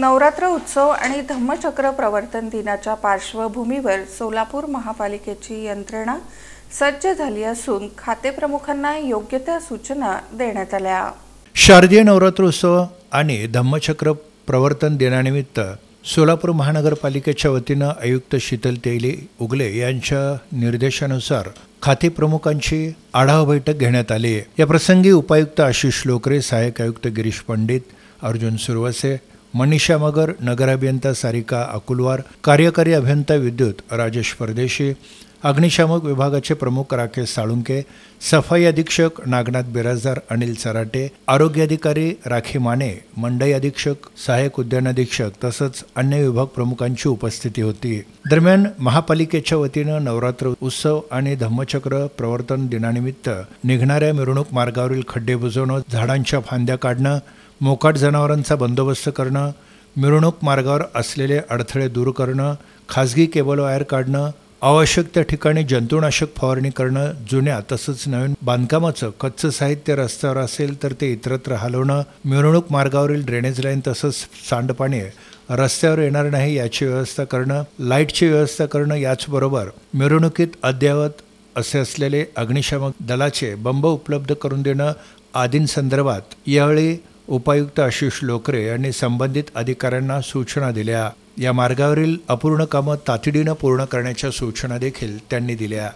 नवरात्र उत्सव आणि धम्मचक्र प्रवर्तन दिनाच्या पार्श्वभूमीवर सोलापूर महापालिकेची यंत्रणा सज्ज झाली असून खातेप्रमुखांना योग्य त्या सूचना देण्यात आल्या। शारदीय नवरात्रोत्सव आणि धम्मचक्र प्रवर्तन दिनानिमित्त सोलापूर महानगरपालिकेच्या वतीनं आयुक्त शीतल तेली उगले यांच्या निर्देशानुसार खाते प्रमुखांची आढावा बैठक घेण्यात आली। या प्रसंगी उपायुक्त आशिष लोकरे, सहाय्यक आयुक्त गिरीश पंडित, अर्जुन सुरवसे, मनीषा मगर, नगर अभियंता सारिका अकुलवार, कार्यकारी अभियंता विद्युत राजेश परदेशी, अग्निशामक विभागाचे प्रमुख राकेश साळुंके, सफाई अधीक्षक नागनाथ बिराजदार अनिल सराटे, आरोग्य अधिकारी राखी माने, मंडई अधीक्षक, सहाय्यक उद्यान अधीक्षक तसंच अन्य विभाग प्रमुखांची उपस्थिती होती। दरम्यान महापालिकेच्या वतीनं नवरात्र उत्सव आणि धम्मचक्र प्रवर्तन दिनानिमित्त निघणाऱ्या मिरवणूक मार्गावरील खड्डे बुजवणं, झाडांच्या फांद्या काढणं, मोकाट जनावरांचा बंदोबस्त करणं, मिरवणूक मार्गावर असलेले अडथळे दूर करणं, खासगी केबल वायर काढणं, आवश्यक त्या ठिकाणी जंतुनाशक फवारणी करणं, जुन्या तसंच नवीन बांधकामाचं कच्चं साहित्य रस्त्यावर असेल तर ते इतरत्र हलवणं, मिरवणूक मार्गावरील ड्रेनेज लाईन तसंच सांडपाणी रस्त्यावर येणार नाही याची व्यवस्था करणं, लाईटची व्यवस्था करणं, याचबरोबर मिरवणुकीत अद्ययावत असे असलेले अग्निशामक दलाचे बंब उपलब्ध करून देणं आदींसंदर्भात यावेळी उपायुक्त आशिष लोकरे यांनी संबंधित अधिकाऱ्यांना सूचना दिल्या। या मार्गावरील अपूर्ण कामं तातडीनं पूर्ण करण्याच्या सूचना देखील त्यांनी दिल्या।